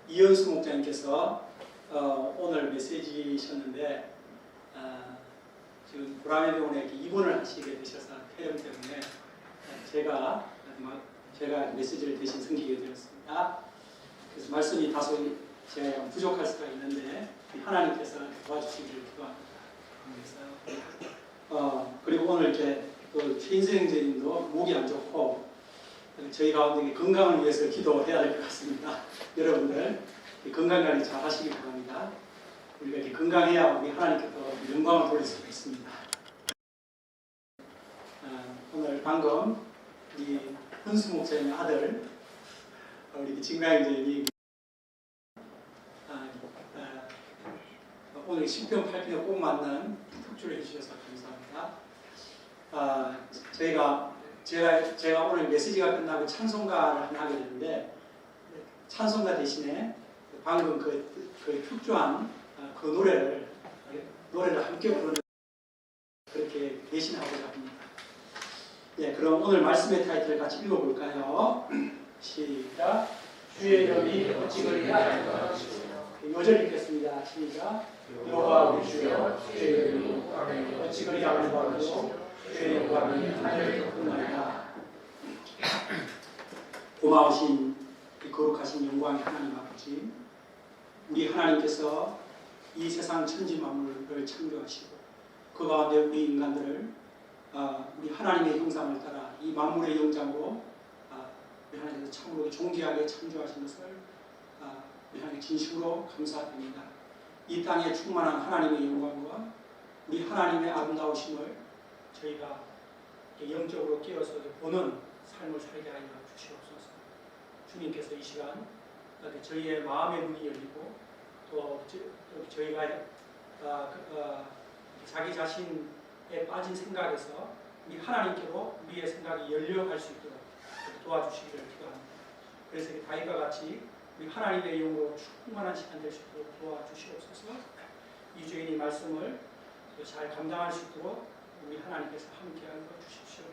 이현수 목장님께서 오늘 메시지셨는데 지금 보라매 병원에 입원을 하시게 되셔서 폐렴 때문에 제가 메시지를 대신 섬기게 되었습니다. 그래서 말씀이 다소 제가 부족할 수가 있는데 하나님께서 도와주시기를 기도합니다. 그리고 오늘 이제 또 최인수 형제님도 목이 안 좋고 저희 가운데 건강을 위해서 기도해야 될 것 같습니다. 여러분들 건강관리 잘 하시기 바랍니다. 우리가 이렇게 건강해야 우리 하나님께 또 영광을 돌릴 수 있습니다. 오늘 방금 우리 훈수 목사님의 아들 우리 진강이제님 오늘 10편 8편에 꼭 맞는 특주를 해주셔서 감사합니다. 제가 오늘 메시지가 끝나고 찬송가를 하게 되는데 찬송가 대신에 방금 그 특주한 그 노래를 함께 부르는 그렇게 대신하고자 합니다. 네, 그럼 오늘 말씀의 타이틀을 같이 읽어볼까요? 시작. 주의 이름이 어찌 그리 하나이까. 요절 읽겠습니다. 시작. 여호와 우리 주여, 주의 이름이 어찌 그리 아름다우시오. 주의 영광이 하늘을 덮는나이다. 고마우신 거룩하신 영광의 하나님 아버지, 우리 하나님께서 이 세상 천지 만물을 창조하시고 그 가운데 우리 인간들을 우리 하나님의 형상을 따라 이 만물의 영장으로 우리 하나님께서 참으로 존귀하게 창조하신 것을 우리 하나님 진심으로 감사드립니다. 이 땅에 충만한 하나님의 영광과 우리 하나님의 아름다우심을 저희가 영적으로 깨어서 보는 삶을 살게 하여 주시옵소서. 주님께서 이 시간 저희의 마음의 문이 열리고 또 저희가 자기 자신에 빠진 생각에서 우리 하나님께로 우리의 생각이 열려갈 수 있도록 도와주시기를 기도합니다. 그래서 다윗과 같이 우리 하나님의 영으로 충만한 시간 될 수 있도록 도와주시옵소서. 이 주인이 말씀을 잘 감당할 수 있도록 우리 하나님께서 함께하여 주십시오.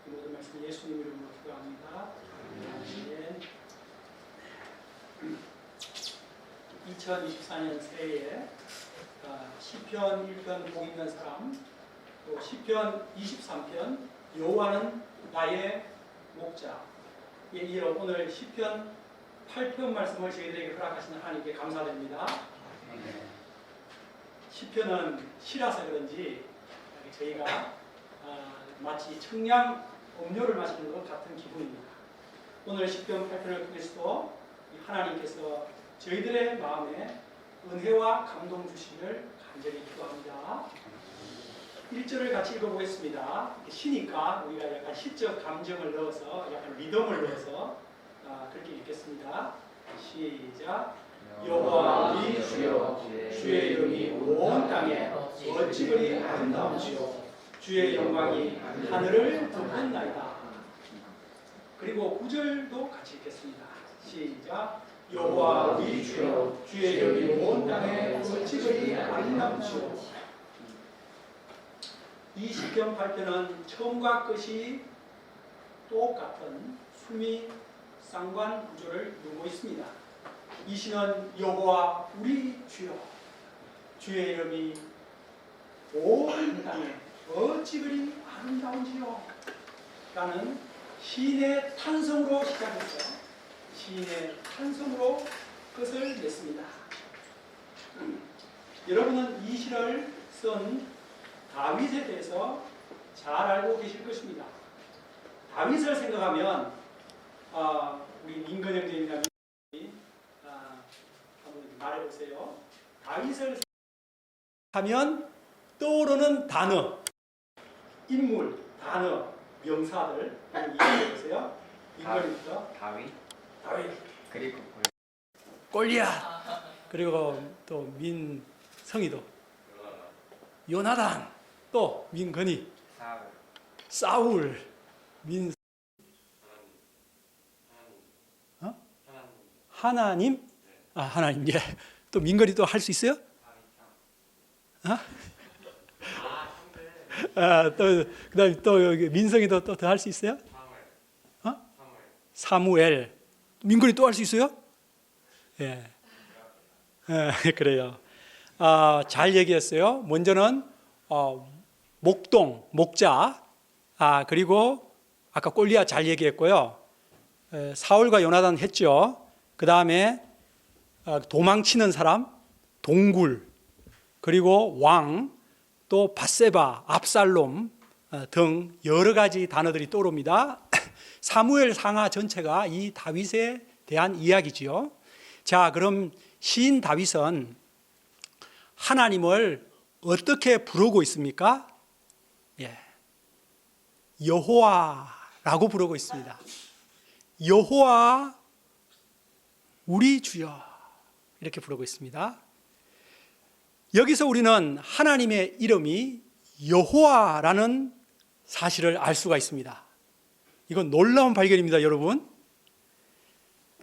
이 모든 말씀 예수님 이름으로 기도합니다. 아멘. 2024년 새해에 시편 1편 복 있는 사람, 또 시편 23편 여호와는 나의 목자에 이어 오늘 시편 8편 말씀을 저희들에게 허락하시는 하나님께 감사드립니다. 시편은 시라서 그런지 저희가 마치 청량 음료를 마시는 것 같은 기분입니다. 오늘 시편 8편을 통해서도 하나님께서 저희들의 마음에 은혜와 감동 주시기를 간절히 기도합니다. 1절을 같이 읽어보겠습니다. 시니까 우리가 약간 시적 감정을 넣어서 약간 리듬을 넣어서 그렇게 읽겠습니다. 시작. 여호와 우리 주여, 주의 이름이 온 땅에 어찌 그리 아름다운지요. 주의 영광이 하늘을 덮는나이다. 그리고 9절도 같이 읽겠습니다. 시작. 여호와 우리 주여, 주의 이름이 온 땅에 어찌 그리 아름다운지요. 이 시편 8편은 처음과 끝이 똑같은 수미 쌍관 구조를 이루고 있습니다. 이 시는 여호와 우리 주여, 주의 이름이 온 땅에 어찌 그리 아름다운지요 라는 시인의 탄성으로 시작해서 시인의 탄성으로 끝을 냈습니다. 여러분은 이 시를 쓴 다윗에 대해서 잘 알고 계실 것입니다. 다윗을 생각하면 우리 민건 형제님과 한번 말해보세요. 다윗을 하면 떠오르는 단어, 인물, 단어, 명사들 이해해보세요. 민건입니다. 다윗. 그리고 골리앗. 그리고 또 민성이도 요나단. 또 민건이, 사울, 하나님, 하나님. 예. 또 민건이 또 할 수 있어요? 또 그다음 또 여기 민성이도 또 더 할 수 있어요? 사무엘. 민건이 또 할 수 있어요? 예. 그래요. 잘 얘기했어요. 먼저는 목동, 목자, 그리고 아까 골리앗 잘 얘기했고요. 사울과 요나단 했죠. 그 다음에 도망치는 사람, 동굴, 그리고 왕, 또 밧세바, 압살롬 등 여러 가지 단어들이 떠오릅니다. 사무엘 상하 전체가 이 다윗에 대한 이야기지요. 자, 그럼 시인 다윗은 하나님을 어떻게 부르고 있습니까? 예. 여호와라고 부르고 있습니다. 여호와 우리 주여 이렇게 부르고 있습니다. 여기서 우리는 하나님의 이름이 여호와라는 사실을 알 수가 있습니다. 이건 놀라운 발견입니다, 여러분.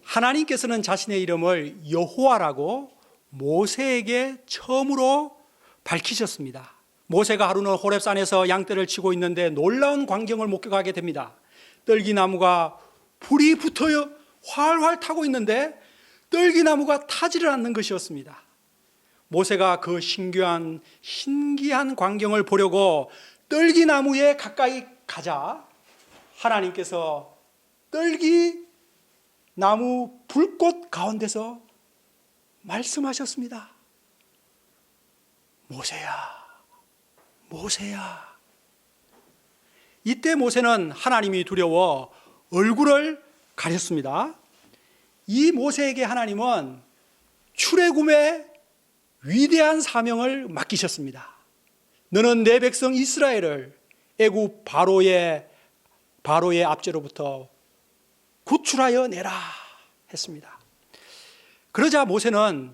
하나님께서는 자신의 이름을 여호와라고 모세에게 처음으로 밝히셨습니다. 모세가 하루는 호렙산에서 양떼를 치고 있는데 놀라운 광경을 목격하게 됩니다. 떨기나무가 불이 붙어요 활활 타고 있는데 떨기나무가 타지를 않는 것이었습니다. 모세가 그 신기한 광경을 보려고 떨기나무에 가까이 가자 하나님께서 떨기나무 불꽃 가운데서 말씀하셨습니다. 모세야, 모세야. 이때 모세는 하나님이 두려워 얼굴을 가렸습니다. 이 모세에게 하나님은 출애굽의 위대한 사명을 맡기셨습니다. 너는 내 백성 이스라엘을 애굽 바로의 압제로부터 구출하여 내라 했습니다. 그러자 모세는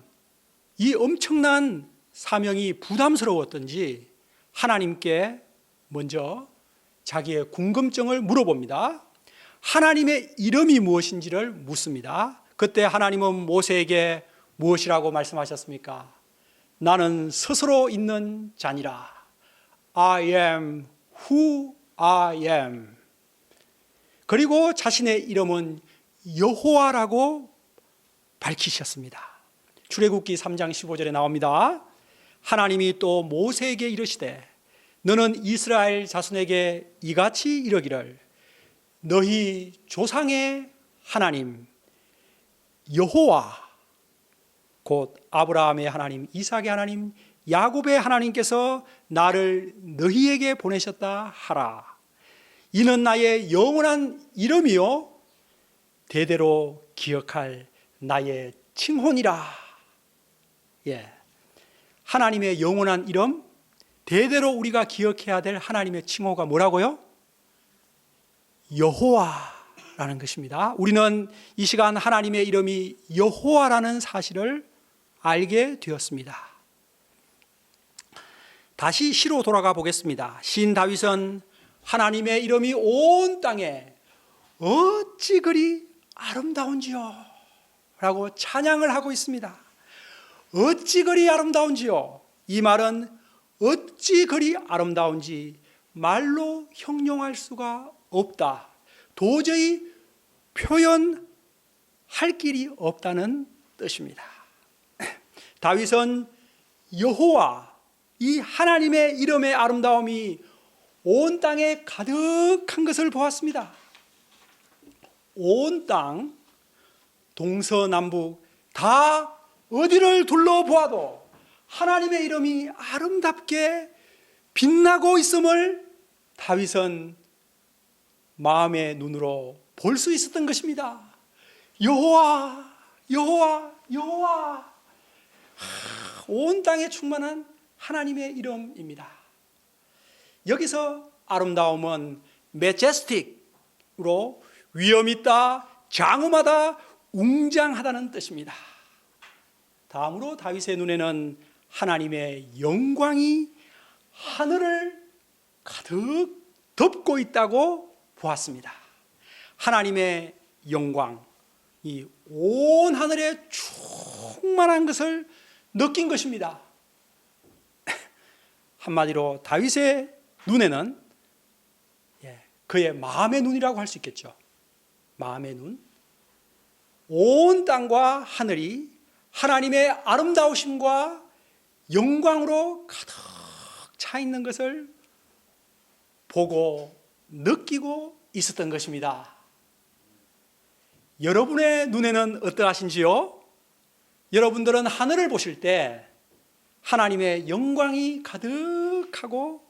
이 엄청난 사명이 부담스러웠던지 하나님께 먼저 자기의 궁금증을 물어봅니다. 하나님의 이름이 무엇인지를 묻습니다. 그때 하나님은 모세에게 무엇이라고 말씀하셨습니까? 나는 스스로 있는 자니라. I am who I am. 그리고 자신의 이름은 여호와라고 밝히셨습니다. 출애굽기 3장 15절에 나옵니다. 하나님이 또 모세에게 이르시되 너는 이스라엘 자손에게 이같이 이르기를 너희 조상의 하나님 여호와 곧 아브라함의 하나님, 이삭의 하나님, 야곱의 하나님께서 나를 너희에게 보내셨다 하라. 이는 나의 영원한 이름이요 대대로 기억할 나의 칭혼이라. 예. 하나님의 영원한 이름, 대대로 우리가 기억해야 될 하나님의 칭호가 뭐라고요? 여호와라는 것입니다. 우리는 이 시간 하나님의 이름이 여호와라는 사실을 알게 되었습니다. 다시 시로 돌아가 보겠습니다. 시인 다윗은 하나님의 이름이 온 땅에 어찌 그리 아름다운지요 라고 찬양을 하고 있습니다. 어찌 그리 아름다운지요. 이 말은 어찌 그리 아름다운지 말로 형용할 수가 없다. 도저히 표현할 길이 없다는 뜻입니다. 다윗은 여호와, 이 하나님의 이름의 아름다움이 온 땅에 가득한 것을 보았습니다. 온 땅, 동서남북 다 어디를 둘러보아도 하나님의 이름이 아름답게 빛나고 있음을 다윗은 마음의 눈으로 볼 수 있었던 것입니다. 여호와, 여호와, 여호와. 온 땅에 충만한 하나님의 이름입니다. 여기서 아름다움은 majestic으로 위엄있다, 장엄하다, 웅장하다는 뜻입니다. 다음으로 다윗의 눈에는 하나님의 영광이 하늘을 가득 덮고 있다고 보았습니다. 하나님의 영광이 온 하늘에 충만한 것을 느낀 것입니다. 한마디로 다윗의 눈에는 그의 마음의 눈이라고 할 수 있겠죠. 마음의 눈. 온 땅과 하늘이 하나님의 아름다우심과 영광으로 가득 차 있는 것을 보고 느끼고 있었던 것입니다. 여러분의 눈에는 어떠하신지요? 여러분들은 하늘을 보실 때 하나님의 영광이 가득하고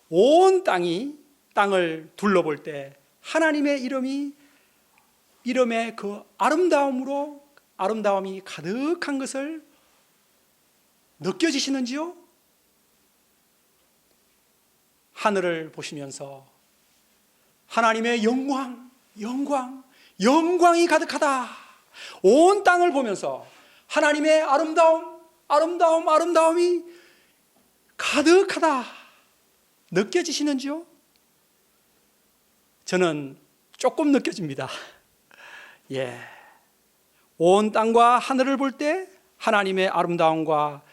온 땅을 둘러볼 때 하나님의 이름의 그 아름다움이 가득한 것을 느껴지시는지요? 하늘을 보시면서 하나님의 영광이 가득하다. 온 땅을 보면서 하나님의 아름다움이 가득하다. 느껴지시는지요? 저는 조금 느껴집니다. 예. 온 땅과 하늘을 볼 때 하나님의 아름다움과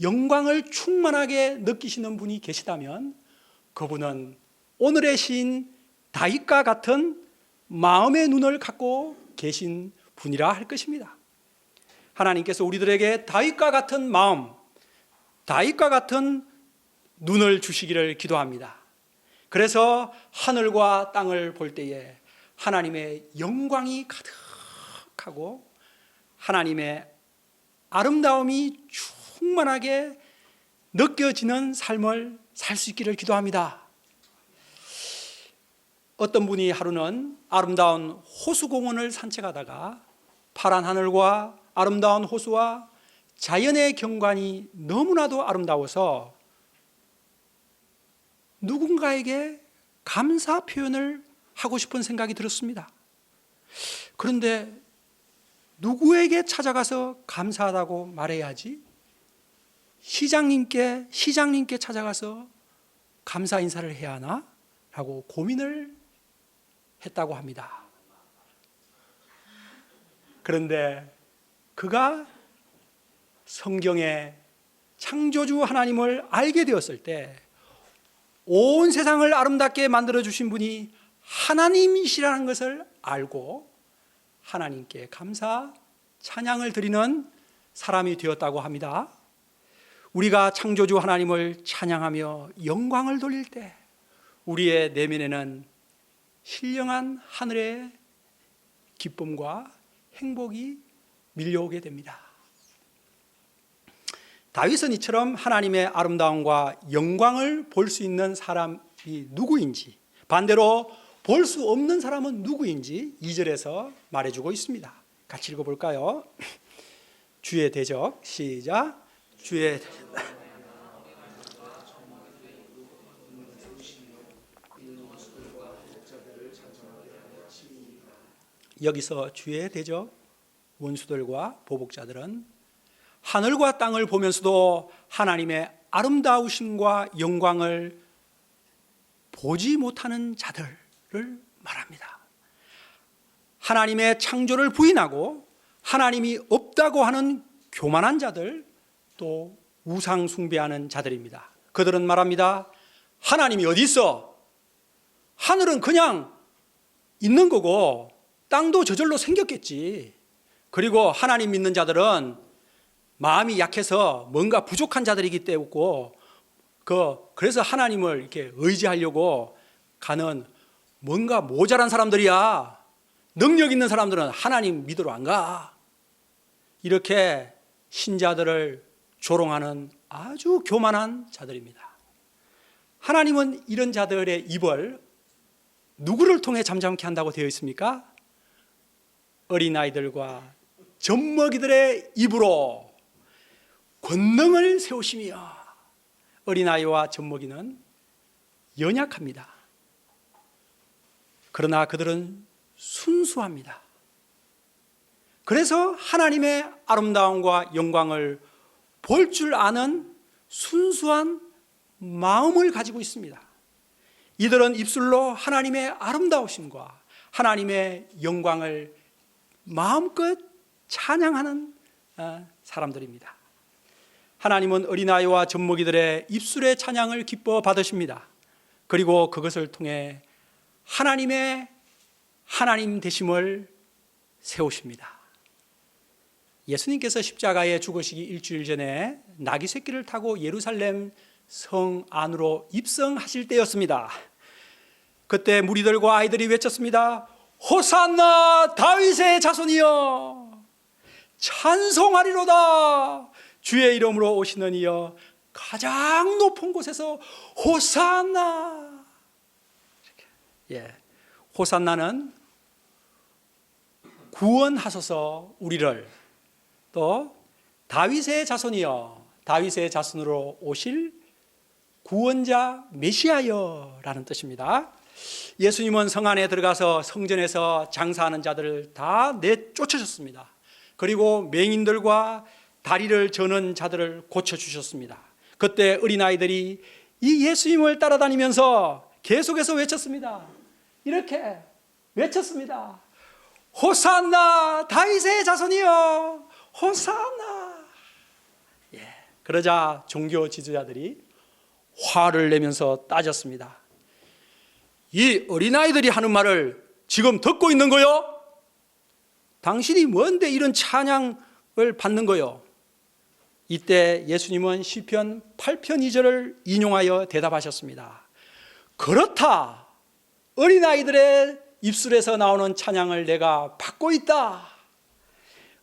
영광을 충만하게 느끼시는 분이 계시다면 그분은 오늘의 시인 다윗과 같은 마음의 눈을 갖고 계신 분이라 할 것입니다. 하나님께서 우리들에게 다윗과 같은 마음, 다윗과 같은 눈을 주시기를 기도합니다. 그래서 하늘과 땅을 볼 때에 하나님의 영광이 가득하고 하나님의 아름다움이 충만하게 느껴지는 삶을 살 수 있기를 기도합니다. 어떤 분이 하루는 아름다운 호수공원을 산책하다가 파란 하늘과 아름다운 호수와 자연의 경관이 너무나도 아름다워서 누군가에게 감사 표현을 하고 싶은 생각이 들었습니다. 그런데 누구에게 찾아가서 감사하다고 말해야지? 시장님께 찾아가서 감사 인사를 해야 하나? 라고 고민을 했다고 합니다. 그런데 그가 성경의 창조주 하나님을 알게 되었을 때 온 세상을 아름답게 만들어 주신 분이 하나님이시라는 것을 알고 하나님께 감사, 찬양을 드리는 사람이 되었다고 합니다. 우리가 창조주 하나님을 찬양하며 영광을 돌릴 때 우리의 내면에는 신령한 하늘의 기쁨과 행복이 밀려오게 됩니다. 다윗은 이처럼 하나님의 아름다움과 영광을 볼 수 있는 사람이 누구인지, 반대로 볼 수 없는 사람은 누구인지 2절에서 말해주고 있습니다. 같이 읽어볼까요? 주의 대적, 시작. 주의 대적. 여기서 주의 대적, 원수들과 보복자들은 하늘과 땅을 보면서도 하나님의 아름다우심과 영광을 보지 못하는 자들을 말합니다. 하나님의 창조를 부인하고 하나님이 없다고 하는 교만한 자들, 또 우상 숭배하는 자들입니다. 그들은 말합니다. 하나님이 어디 있어? 하늘은 그냥 있는 거고 땅도 저절로 생겼겠지. 그리고 하나님 믿는 자들은 마음이 약해서 뭔가 부족한 자들이기 때문에 그래서 하나님을 이렇게 의지하려고 가는 뭔가 모자란 사람들이야. 능력 있는 사람들은 하나님 믿으러 안 가. 이렇게 신자들을 조롱하는 아주 교만한 자들입니다. 하나님은 이런 자들의 입을 누구를 통해 잠잠케 한다고 되어 있습니까? 어린아이들과 젖먹이들의 입으로 권능을 세우시며, 어린아이와 젖먹이는 연약합니다. 그러나 그들은 순수합니다. 그래서 하나님의 아름다움과 영광을 볼 줄 아는 순수한 마음을 가지고 있습니다. 이들은 입술로 하나님의 아름다우심과 하나님의 영광을 마음껏 찬양하는 사람들입니다. 하나님은 어린아이와 젖먹이들의 입술의 찬양을 기뻐 받으십니다. 그리고 그것을 통해 하나님의 하나님 되심을 세우십니다. 예수님께서 십자가에 죽으시기 일주일 전에 나귀 새끼를 타고 예루살렘 성 안으로 입성하실 때였습니다. 그때 무리들과 아이들이 외쳤습니다. 호산나 다윗의 자손이여, 찬송하리로다. 주의 이름으로 오시는 이여, 가장 높은 곳에서 호산나. 호산나는 구원하소서 우리를, 또 다윗의 자손이여, 다윗의 자손으로 오실 구원자 메시아여 라는 뜻입니다. 예수님은 성 안에 들어가서 성전에서 장사하는 자들을 다 내쫓으셨습니다. 그리고 맹인들과 다리를 저는 자들을 고쳐주셨습니다. 그때 어린아이들이 이 예수님을 따라다니면서 계속해서 외쳤습니다. 이렇게 외쳤습니다. 호산나 다윗의 자손이여, 호산나. 그러자 종교 지도자들이 화를 내면서 따졌습니다. 이 어린아이들이 하는 말을 지금 듣고 있는 거요? 당신이 뭔데 이런 찬양을 받는 거요? 이때 예수님은 시편 8편 2절을 인용하여 대답하셨습니다. 그렇다. 어린아이들의 입술에서 나오는 찬양을 내가 받고 있다.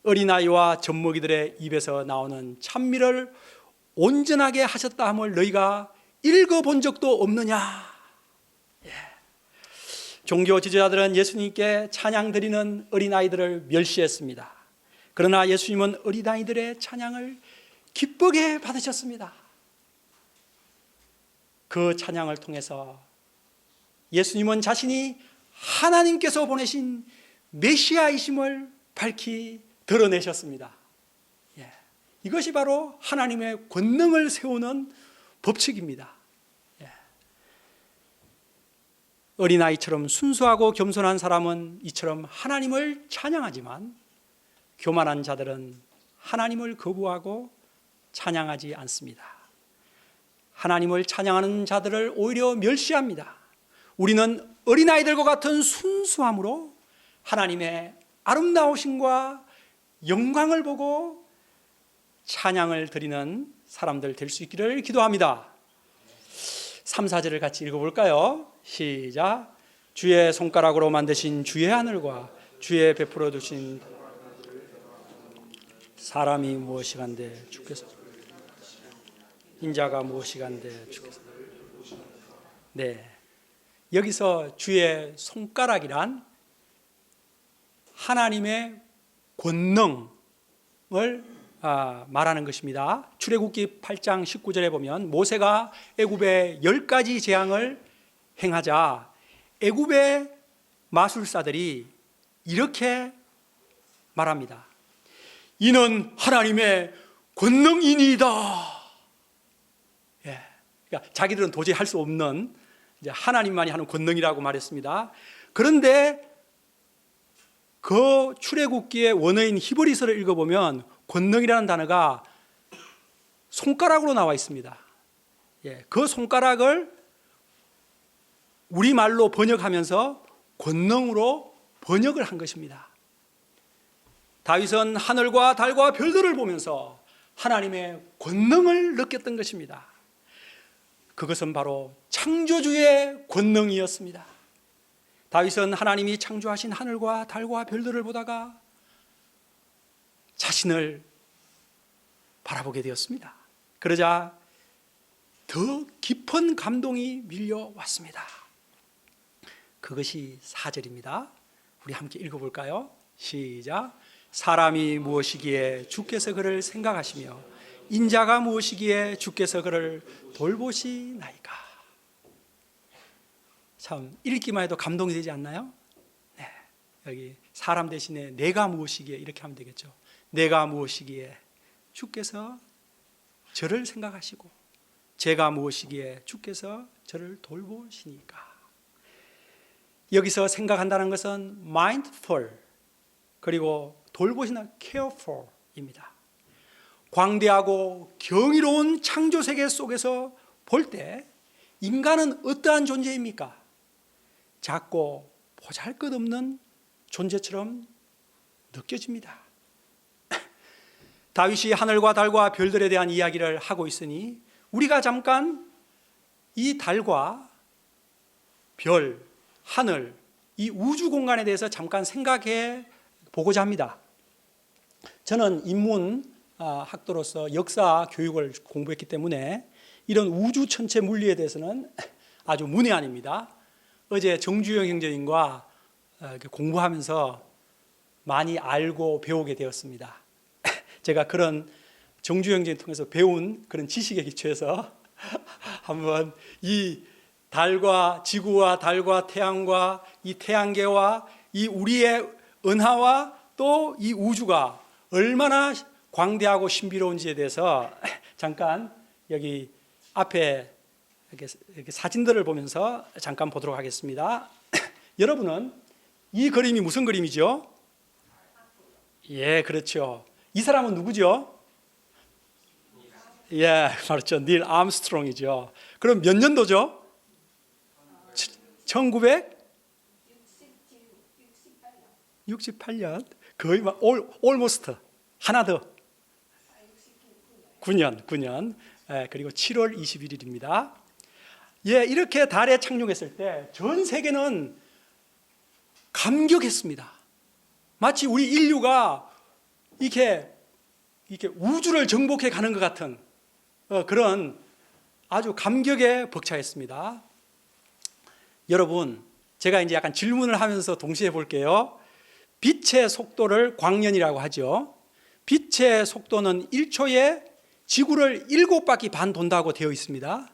어린아이와 젖먹이들의 입에서 나오는 찬미를 온전하게 하셨다 함을 너희가 읽어본 적도 없느냐. 종교 지도자들은 예수님께 찬양 드리는 어린아이들을 멸시했습니다. 그러나 예수님은 어린아이들의 찬양을 기쁘게 받으셨습니다. 그 찬양을 통해서 예수님은 자신이 하나님께서 보내신 메시아이심을 밝히 드러내셨습니다. 이것이 바로 하나님의 권능을 세우는 법칙입니다. 어린아이처럼 순수하고 겸손한 사람은 이처럼 하나님을 찬양하지만 교만한 자들은 하나님을 거부하고 찬양하지 않습니다. 하나님을 찬양하는 자들을 오히려 멸시합니다. 우리는 어린아이들과 같은 순수함으로 하나님의 아름다우심과 영광을 보고 찬양을 드리는 사람들 될 수 있기를 기도합니다. 3, 4절을 같이 읽어볼까요? 시작. 주의 손가락으로 만드신 주의 하늘과 주의 베풀어 두신 사람이 무엇이간데 주께서, 인자가 무엇이간데 주께서. 여기서 주의 손가락이란 하나님의 권능을 말하는 것입니다. 출애굽기 8장 19절에 보면 모세가 애굽에 10가지 재앙을 행하자 애굽의 마술사들이 이렇게 말합니다. 이는 하나님의 권능이니이다. 그러니까 자기들은 도저히 할 수 없는 이제 하나님만이 하는 권능이라고 말했습니다. 그런데 그 출애굽기의 원어인 히브리서를 읽어보면 권능이라는 단어가 손가락으로 나와 있습니다. 그 손가락을 우리말로 번역하면서 권능으로 번역을 한 것입니다. 다윗은 하늘과 달과 별들을 보면서 하나님의 권능을 느꼈던 것입니다. 그것은 바로 창조주의 권능이었습니다. 다윗은 하나님이 창조하신 하늘과 달과 별들을 보다가 자신을 바라보게 되었습니다. 그러자 더 깊은 감동이 밀려왔습니다. 그것이 4절입니다. 우리 함께 읽어볼까요? 시작. 사람이 무엇이기에 주께서 그를 생각하시며 인자가 무엇이기에 주께서 그를 돌보시나이까. 참 읽기만 해도 감동이 되지 않나요? 여기 사람 대신에 내가 무엇이기에 이렇게 하면 되겠죠. 내가 무엇이기에 주께서 저를 생각하시고 제가 무엇이기에 주께서 저를 돌보시니까. 여기서 생각한다는 것은 mindful, 그리고 돌보시는 careful입니다. 광대하고 경이로운 창조세계 속에서 볼 때 인간은 어떠한 존재입니까? 작고 보잘것없는 존재처럼 느껴집니다. 다윗이 하늘과 달과 별들에 대한 이야기를 하고 있으니 우리가 잠깐 이 달과 별, 하늘, 이 우주 공간에 대해서 잠깐 생각해 보고자 합니다. 저는 인문 학도로서 역사 교육을 공부했기 때문에 이런 우주 천체 물리에 대해서는 아주 문외한입니다. 어제 정주영 형제님과 공부하면서 많이 알고 배우게 되었습니다. 제가 그런 정주영 형제님 통해서 배운 그런 지식에 기초해서 한번 이 달과 지구와 달과 태양과 이 태양계와 이 우리의 은하와 또 이 우주가 얼마나 광대하고 신비로운지에 대해서 잠깐 여기 앞에 이렇게 사진들을 보면서 잠깐 보도록 하겠습니다. 여러분은 이 그림이 무슨 그림이죠? 예, 그렇죠. 이 사람은 누구죠? 예, 그렇죠. 닐 암스트롱이죠. 그럼 몇 년도죠? 1968년. 거의 막 almost 하나 더. 9년. 예, 그리고 7월 21일입니다. 예, 이렇게 달에 착륙했을 때 전 세계는 감격했습니다. 마치 우리 인류가 이렇게 우주를 정복해 가는 것 같은 그런 아주 감격에 벅차했습니다. 여러분, 제가 이제 약간 질문을 하면서 동시에 볼게요. 빛의 속도를 광년이라고 하죠. 빛의 속도는 1초에 지구를 7바퀴 반 돈다고 되어 있습니다.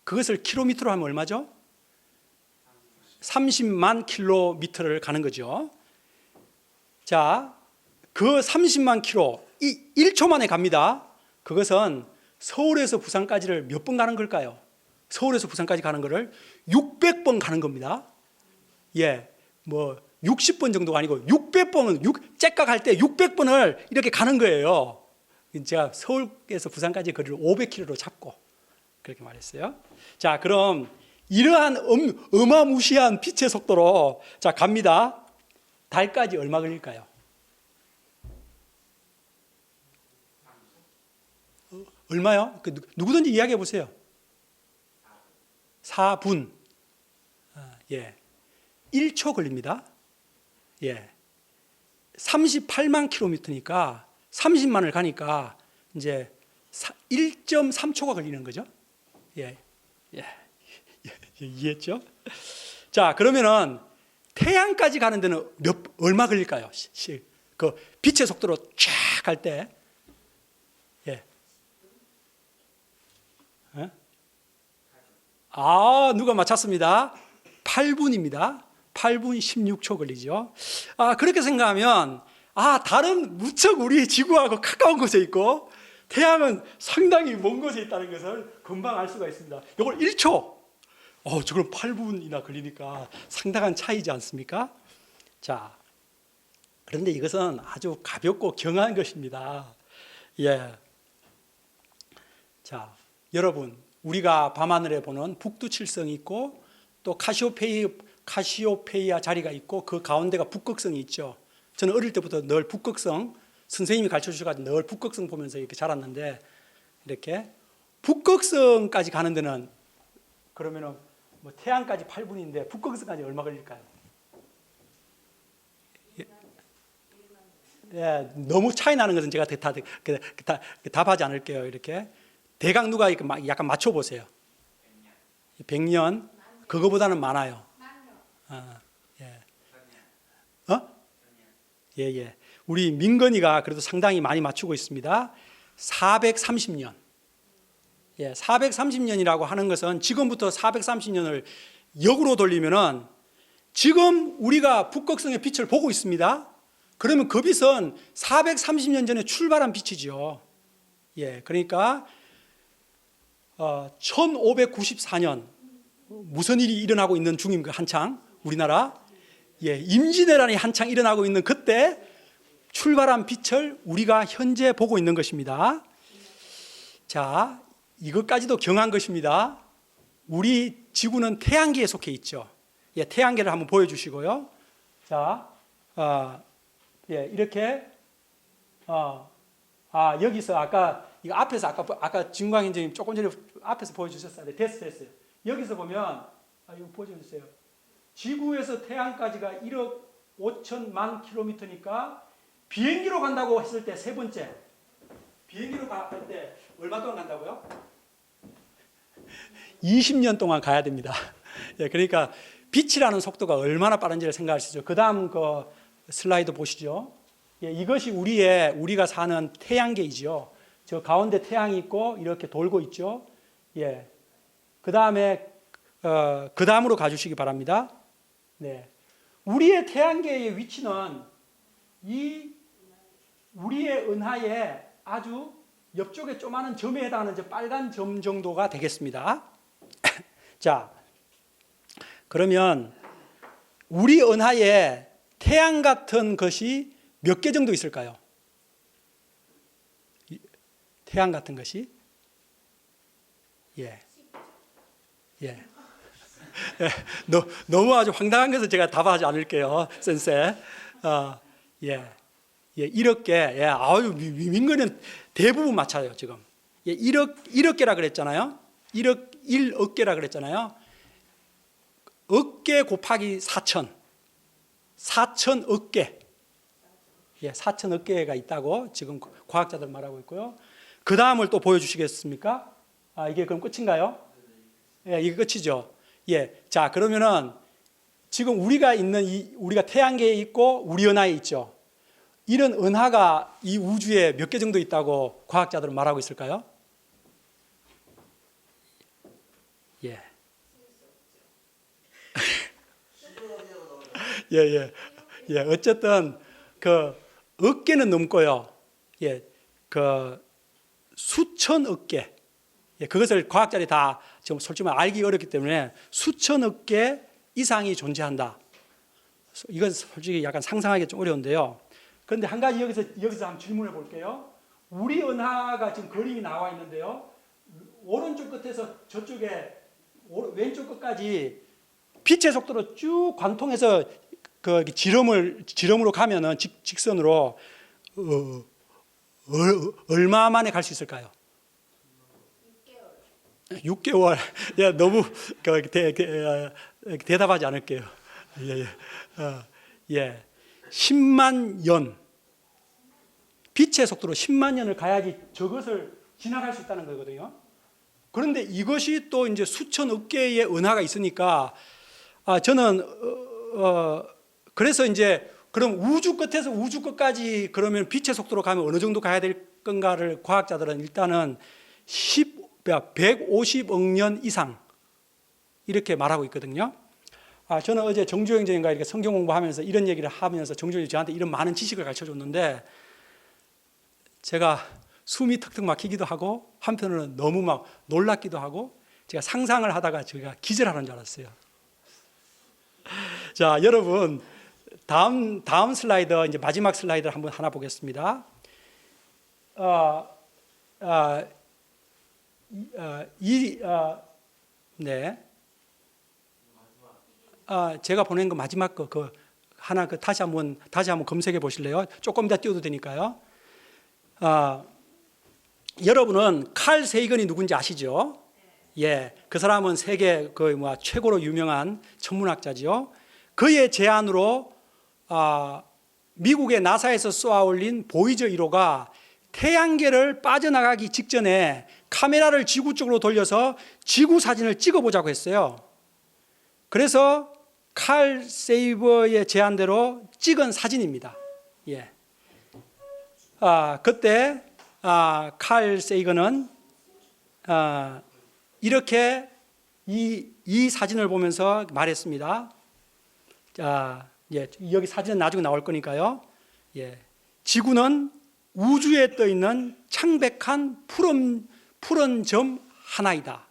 그것을 킬로미터로 하면 얼마죠? 30만 킬로미터를 가는 거죠. 자, 그 30만 킬로, 1초 만에 갑니다. 그것은 서울에서 부산까지를 몇 번 가는 걸까요? 서울에서 부산까지 가는 거를 600번 가는 겁니다. 예, 뭐 60번 정도가 아니고 600번은 째까 갈 때 600번을 이렇게 가는 거예요. 제가 서울에서 부산까지 거리를 500km로 잡고 그렇게 말했어요. 자, 그럼 이러한 어마무시한 빛의 속도로 자 갑니다. 달까지 얼마 걸릴까요? 얼마요? 누구든지 이야기해 보세요. 4분. 예. 1초 걸립니다. 예. 38만 킬로미터니까 30만을 가니까 이제 1.3초가 걸리는 거죠. 예. 이해했죠? 자, 그러면은 태양까지 가는 데는 얼마 걸릴까요? 그 빛의 속도로 쫙 갈 때. 예. 누가 맞췄습니다. 8분입니다. 8분 16초 걸리죠. 그렇게 생각하면 달은 무척 우리 지구하고 가까운 곳에 있고 태양은 상당히 먼 곳에 있다는 것을 금방 알 수가 있습니다. 이걸 1초, 저걸 8분이나 걸리니까 상당한 차이지 않습니까? 자, 그런데 이것은 아주 가볍고 경한 것입니다. 예. 자, 여러분, 우리가 밤하늘에 보는 북두칠성이 있고 또 카시오페이아 자리가 있고 그 가운데가 북극성이 있죠. 저는 어릴 때부터 늘 북극성, 선생님이 가르쳐 주셔가지고 늘 북극성 보면서 이렇게 자랐는데, 이렇게 북극성까지 가는 데는 그러면은 뭐 태양까지 8분인데 북극성까지 얼마 걸릴까요? 예, 너무 차이 나는 것은 제가 답하지 않을게요. 이렇게 대강 누가 약간 맞춰보세요. 100년? 그거보다는 많아요. 예. 우리 민건이가 그래도 상당히 많이 맞추고 있습니다. 430년. 예, 430년이라고 하는 것은 지금부터 430년을 역으로 돌리면은 지금 우리가 북극성의 빛을 보고 있습니다. 그러면 그 빛은 430년 전에 출발한 빛이죠. 예, 그러니까 1594년 무슨 일이 일어나고 있는 중입니까? 한창 우리나라 임진왜란이 한창 일어나고 있는 그때 출발한 빛을 우리가 현재 보고 있는 것입니다. 자, 이것까지도 경한 것입니다. 우리 지구는 태양계에 속해 있죠. 예, 태양계를 한번 보여주시고요. 자, 이렇게 여기서 아까 이거 앞에서 아까 진광현정님 조금 전에 앞에서 보여주셨어요. 됐어요. 여기서 보면 이거 보여주세요. 지구에서 태양까지가 1억 5천만 킬로미터니까 비행기로 간다고 했을 때 세 번째 비행기로 갈 때 얼마 동안 간다고요? 20년 동안 가야 됩니다. 예, 그러니까 빛이라는 속도가 얼마나 빠른지를 생각하시죠. 그 다음 그 슬라이드 보시죠. 예, 이것이 우리가 사는 태양계이죠. 저 가운데 태양이 있고 이렇게 돌고 있죠. 예, 그 다음에 그 다음으로 가주시기 바랍니다. 네, 우리의 태양계의 위치는 이 우리의 은하의 아주 옆쪽에 조그마한 점에 해당하는 저 빨간 점 정도가 되겠습니다. 자, 그러면 우리 은하에 태양 같은 것이 몇 개 정도 있을까요? 태양 같은 것이? 예. 너무 아주 황당한 것을 제가 답하지 않을게요, 센세. 이렇게, 아유, 민거는 대부분 맞춰요, 지금. 1억 개라 그랬잖아요. 1억 개라 그랬잖아요. 억개 곱하기 4천억 개. 4천억 개가 있다고 지금 과학자들 말하고 있고요. 그 다음을 또 보여주시겠습니까? 이게 그럼 끝인가요? 이게 끝이죠. 자, 그러면은 지금 우리가 태양계에 있고 우리 은하에 있죠. 이런 은하가 이 우주에 몇 개 정도 있다고 과학자들은 말하고 있을까요? 어쨌든 그 억 개는 넘고요. 그 수천억 개. 그것을 과학자들이 다 지금 솔직히 말해 알기 어렵기 때문에 수천억 개 이상이 존재한다. 이건 솔직히 약간 상상하기 좀 어려운데요. 그런데 한 가지 여기서 한번 질문해 볼게요. 우리 은하가 지금 그림이 나와 있는데요. 오른쪽 끝에서 저쪽에 왼쪽 끝까지 빛의 속도로 쭉 관통해서 그 지름으로 가면은 직선으로 얼마 만에 갈 수 있을까요? 6개월. 너무 대답하지 않을게요. 10만 년. 빛의 속도로 10만 년을 가야지 저것을 지나갈 수 있다는 거거든요. 그런데 이것이 또 이제 수천억 개의 은하가 있으니까 저는 그래서 이제 그럼 우주 끝에서 우주 끝까지 그러면 빛의 속도로 가면 어느 정도 가야 될 건가를 과학자들은 일단은 150억 년 이상 이렇게 말하고 있거든요. 저는 어제 정주영전인가 이렇게 성경 공부하면서 이런 얘기를 하면서 정주영이 저한테 이런 많은 지식을 가르쳐줬는데 제가 숨이 턱턱 막히기도 하고 한편으로는 너무 막 놀랍기도 하고 제가 상상을 하다가 제가 기절하는 줄 알았어요. 자, 여러분 다음 슬라이드 이제 마지막 슬라이드를 한번 하나 보겠습니다. 제가 보낸 거 마지막 거 하나 다시 한번 검색해 보실래요? 조금 더 띄워도 되니까요. 여러분은 칼 세이건이 누군지 아시죠? 그 사람은 세계 최고로 유명한 천문학자지요. 그의 제안으로 미국의 나사에서 쏘아 올린 보이저 1호가 태양계를 빠져나가기 직전에 카메라를 지구 쪽으로 돌려서 지구 사진을 찍어보자고 했어요. 그래서 칼 세이버의 제안대로 찍은 사진입니다. 그때 칼 세이건은 이렇게 이 사진을 보면서 말했습니다. 여기 사진은 나중에 나올 거니까요. 지구는 우주에 떠 있는 창백한 푸른 점 하나이다.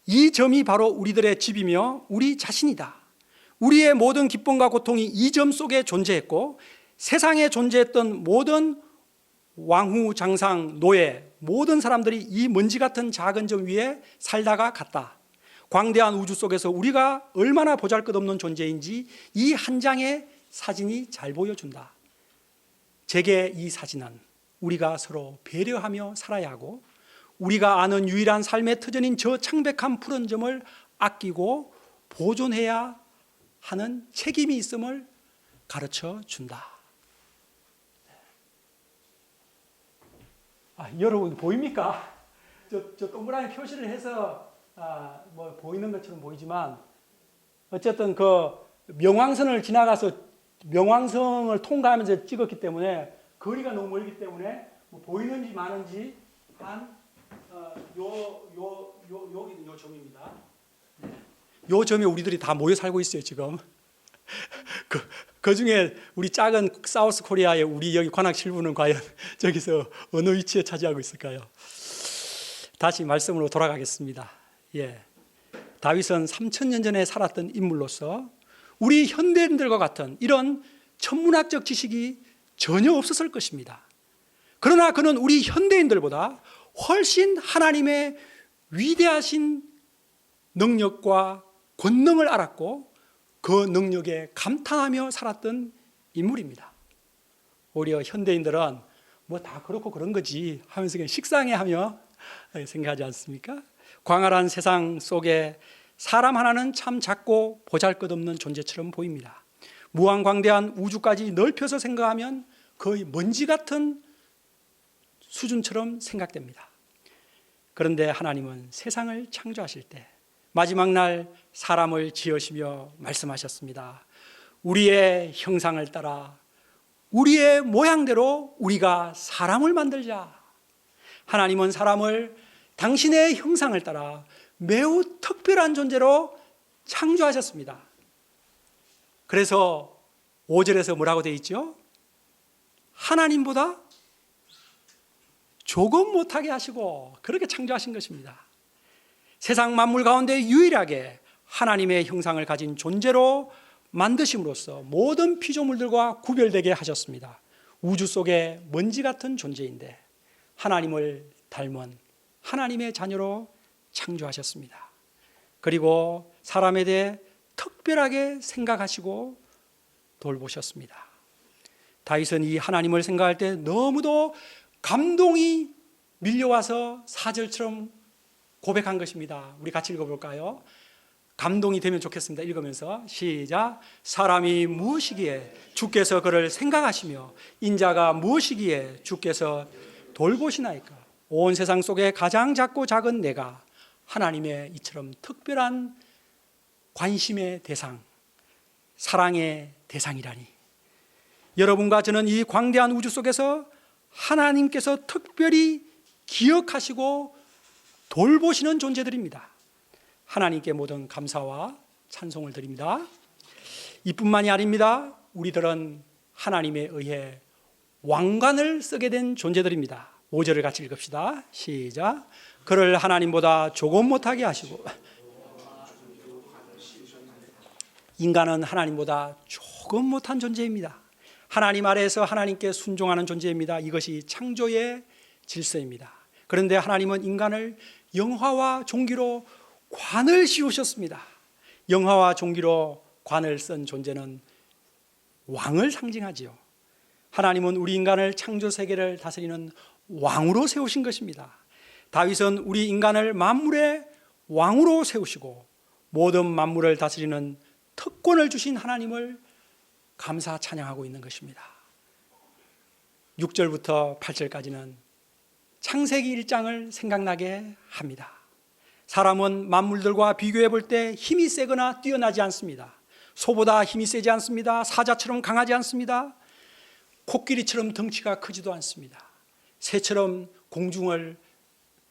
이 점이 바로 우리들의 집이며 우리 자신이다. 우리의 모든 기쁨과 고통이 이 점 속에 존재했고 세상에 존재했던 모든 왕후, 장상, 노예 모든 사람들이 이 먼지 같은 작은 점 위에 살다가 갔다. 광대한 우주 속에서 우리가 얼마나 보잘것없는 존재인지 이 한 장의 사진이 잘 보여준다. 제게 이 사진은 우리가 서로 배려하며 살아야 하고 우리가 아는 유일한 삶의 터전인 저 창백한 푸른 점을 아끼고 보존해야 하는 책임이 있음을 가르쳐 준다. 여러분 보입니까? 저 동그라미 표시를 해서 뭐 보이는 것처럼 보이지만 어쨌든 그 명왕선을 지나가서 명왕성을 통과하면서 찍었기 때문에 거리가 너무 멀기 때문에 뭐 보이는지 마는지 한 여기 요 점입니다. 요 점에 우리들이 다 모여 살고 있어요 지금. 그 중에 우리 작은 사우스 코리아의 우리 여기 관악 7부는 과연 저기서 어느 위치에 차지하고 있을까요? 다시 말씀으로 돌아가겠습니다. 다윗은 3000년 전에 살았던 인물로서 우리 현대인들과 같은 이런 천문학적 지식이 전혀 없었을 것입니다. 그러나 그는 우리 현대인들보다 훨씬 하나님의 위대하신 능력과 권능을 알았고 그 능력에 감탄하며 살았던 인물입니다. 오히려 현대인들은 뭐 다 그렇고 그런 거지 하면서 그냥 식상해하며 생각하지 않습니까? 광활한 세상 속에 사람 하나는 참 작고 보잘것없는 존재처럼 보입니다. 무한광대한 우주까지 넓혀서 생각하면 거의 먼지 같은 수준처럼 생각됩니다. 그런데 하나님은 세상을 창조하실 때 마지막 날 사람을 지으시며 말씀하셨습니다. 우리의 형상을 따라 우리의 모양대로 우리가 사람을 만들자. 하나님은 사람을 당신의 형상을 따라 매우 특별한 존재로 창조하셨습니다. 그래서 5절에서 뭐라고 되어 있죠? 하나님보다 조금 못하게 하시고 그렇게 창조하신 것입니다. 세상 만물 가운데 유일하게 하나님의 형상을 가진 존재로 만드심으로써 모든 피조물들과 구별되게 하셨습니다. 우주 속의 먼지 같은 존재인데 하나님을 닮은 하나님의 자녀로 창조하셨습니다. 그리고 사람에 대해 특별하게 생각하시고 돌보셨습니다. 다윗은 이 하나님을 생각할 때 너무도 감동이 밀려와서 4절처럼 고백한 것입니다. 우리 같이 읽어볼까요? 감동이 되면 좋겠습니다. 읽으면서 시작. 사람이 무엇이기에 주께서 그를 생각하시며 인자가 무엇이기에 주께서 돌보시나이까. 온 세상 속에 가장 작고 작은 내가 하나님의 이처럼 특별한 관심의 대상, 사랑의 대상이라니. 여러분과 저는 이 광대한 우주 속에서 하나님께서 특별히 기억하시고 돌보시는 존재들입니다. 하나님께 모든 감사와 찬송을 드립니다. 이뿐만이 아닙니다. 우리들은 하나님에 의해 왕관을 쓰게 된 존재들입니다. 5절을 같이 읽읍시다. 시작. 그를 하나님보다 조금 못하게 하시고. 인간은 하나님보다 조금 못한 존재입니다. 하나님 아래에서 하나님께 순종하는 존재입니다. 이것이 창조의 질서입니다. 그런데 하나님은 인간을 영화와 종기로 관을 씌우셨습니다. 영화와 종기로 관을 쓴 존재는 왕을 상징하지요. 하나님은 우리 인간을 창조 세계를 다스리는 왕으로 세우신 것입니다. 다윗은 우리 인간을 만물의 왕으로 세우시고 모든 만물을 다스리는 특권을 주신 하나님을 감사 찬양하고 있는 것입니다. 6절부터 8절까지는 창세기 1장을 생각나게 합니다. 사람은 만물들과 비교해 볼 때 힘이 세거나 뛰어나지 않습니다. 소보다 힘이 세지 않습니다. 사자처럼 강하지 않습니다. 코끼리처럼 덩치가 크지도 않습니다. 새처럼 공중을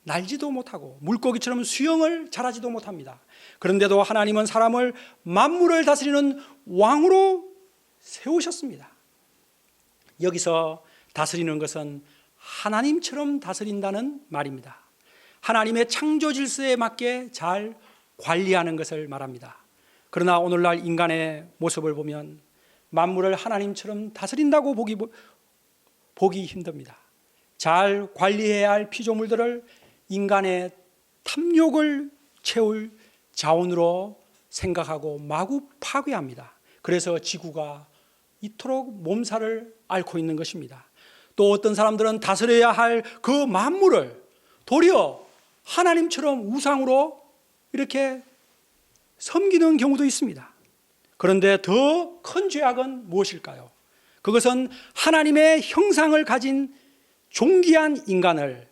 날지도 못하고 물고기처럼 수영을 잘하지도 못합니다. 그런데도 하나님은 사람을 만물을 다스리는 왕으로 세우셨습니다. 여기서 다스리는 것은 하나님처럼 다스린다는 말입니다. 하나님의 창조 질서에 맞게 잘 관리하는 것을 말합니다. 그러나 오늘날 인간의 모습을 보면 만물을 하나님처럼 다스린다고 보기 힘듭니다. 잘 관리해야 할 피조물들을 인간의 탐욕을 채울 자원으로 생각하고 마구 파괴합니다. 그래서 지구가 이토록 몸살을 앓고 있는 것입니다. 또 어떤 사람들은 다스려야 할 그 만물을 도리어 하나님처럼 우상으로 이렇게 섬기는 경우도 있습니다. 그런데 더 큰 죄악은 무엇일까요? 그것은 하나님의 형상을 가진 존귀한 인간을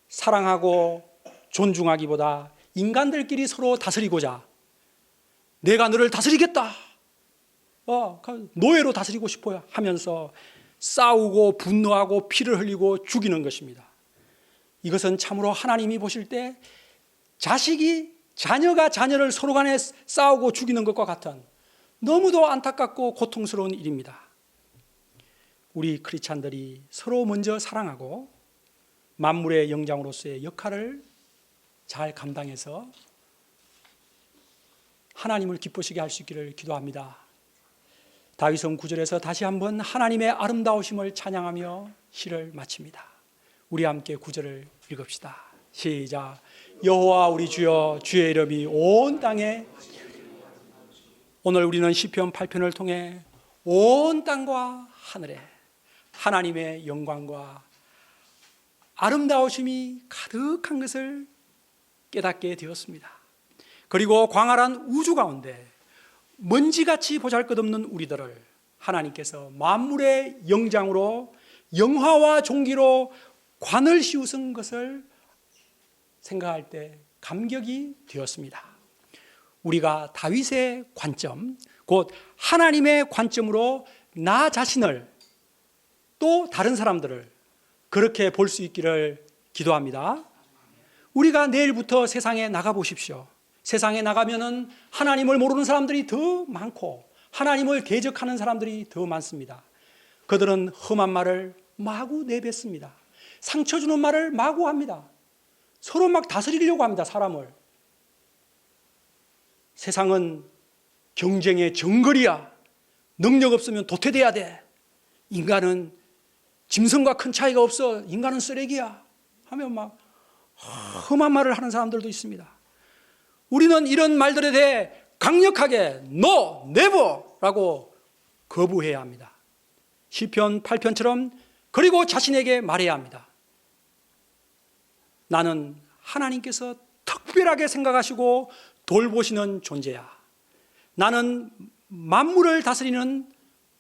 사랑하고 존중하기보다 인간들끼리 서로 다스리고자 내가 너를 다스리겠다, 노예로 다스리고 싶어요 하면서 싸우고 분노하고 피를 흘리고 죽이는 것입니다. 이것은 참으로 하나님이 보실 때 자녀가 자녀를 서로 간에 싸우고 죽이는 것과 같은 너무도 안타깝고 고통스러운 일입니다. 우리 크리스찬들이 서로 먼저 사랑하고 만물의 영장으로서의 역할을 잘 감당해서 하나님을 기쁘시게 할 수 있기를 기도합니다. 다윗은 9절에서 다시 한번 하나님의 아름다우심을 찬양하며 시를 마칩니다. 우리 함께 9절을 읽읍시다. 시작. 여호와 우리 주여, 주의 이름이 온 땅에. 오늘 우리는 시편 8편을 통해 온 땅과 하늘에 하나님의 영광과 아름다우심이 가득한 것을 깨닫게 되었습니다. 그리고 광활한 우주 가운데 먼지같이 보잘것없는 우리들을 하나님께서 만물의 영장으로 영화와 종기로 관을 씌우신 것을 생각할 때 감격이 되었습니다. 우리가 다윗의 관점, 곧 하나님의 관점으로 나 자신을 또 다른 사람들을 그렇게 볼 수 있기를 기도합니다. 우리가 내일부터 세상에 나가보십시오. 세상에 나가면은 하나님을 모르는 사람들이 더 많고 하나님을 대적하는 사람들이 더 많습니다. 그들은 험한 말을 마구 내뱉습니다. 상처 주는 말을 마구 합니다. 서로 막 다스리려고 합니다, 사람을. 세상은 경쟁의 정글이야. 능력 없으면 도태돼야 돼. 인간은 짐승과 큰 차이가 없어. 인간은 쓰레기야. 하면 막 험한 말을 하는 사람들도 있습니다. 우리는 이런 말들에 대해 강력하게 No, never 라고 거부해야 합니다. 시편 8편처럼 그리고 자신에게 말해야 합니다. 나는 하나님께서 특별하게 생각하시고 돌보시는 존재야. 나는 만물을 다스리는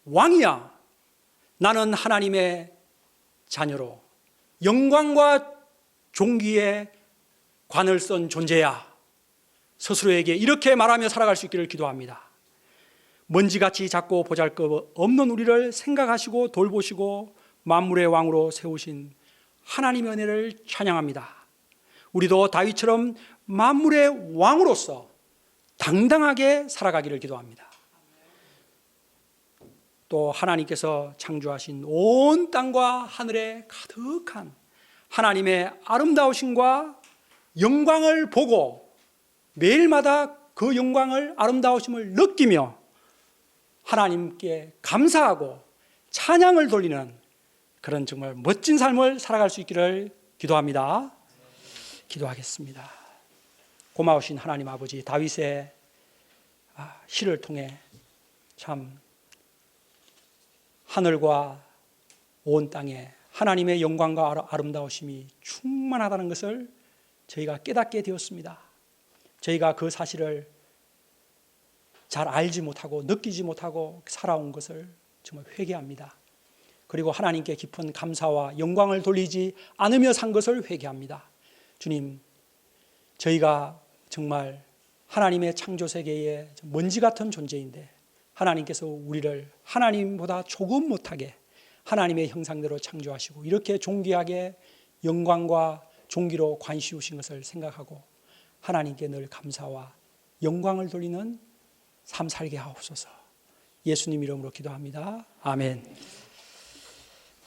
왕이야. 나는 하나님의 자녀로 영광과 존귀에 관을 쓴 존재야. 스스로에게 이렇게 말하며 살아갈 수 있기를 기도합니다. 먼지같이 작고 보잘것없는 우리를 생각하시고 돌보시고 만물의 왕으로 세우신 하나님의 은혜를 찬양합니다. 우리도 다윗처럼 만물의 왕으로서 당당하게 살아가기를 기도합니다. 또 하나님께서 창조하신 온 땅과 하늘에 가득한 하나님의 아름다우심과 영광을 보고 매일마다 그 영광을, 아름다우심을 느끼며 하나님께 감사하고 찬양을 돌리는 그런 정말 멋진 삶을 살아갈 수 있기를 기도합니다. 기도하겠습니다. 고마우신 하나님 아버지, 다윗의 시를 통해 참 하늘과 온 땅에 하나님의 영광과 아름다우심이 충만하다는 것을 저희가 깨닫게 되었습니다. 저희가 그 사실을 잘 알지 못하고 느끼지 못하고 살아온 것을 정말 회개합니다. 그리고 하나님께 깊은 감사와 영광을 돌리지 않으며 산 것을 회개합니다. 주님, 저희가 정말 하나님의 창조 세계의 먼지 같은 존재인데 하나님께서 우리를 하나님보다 조금 못하게 하나님의 형상대로 창조하시고 이렇게 존귀하게 영광과 존귀로 관시우신 것을 생각하고 하나님께 늘 감사와 영광을 돌리는 삶 살게 하옵소서. 예수님 이름으로 기도합니다. 아멘.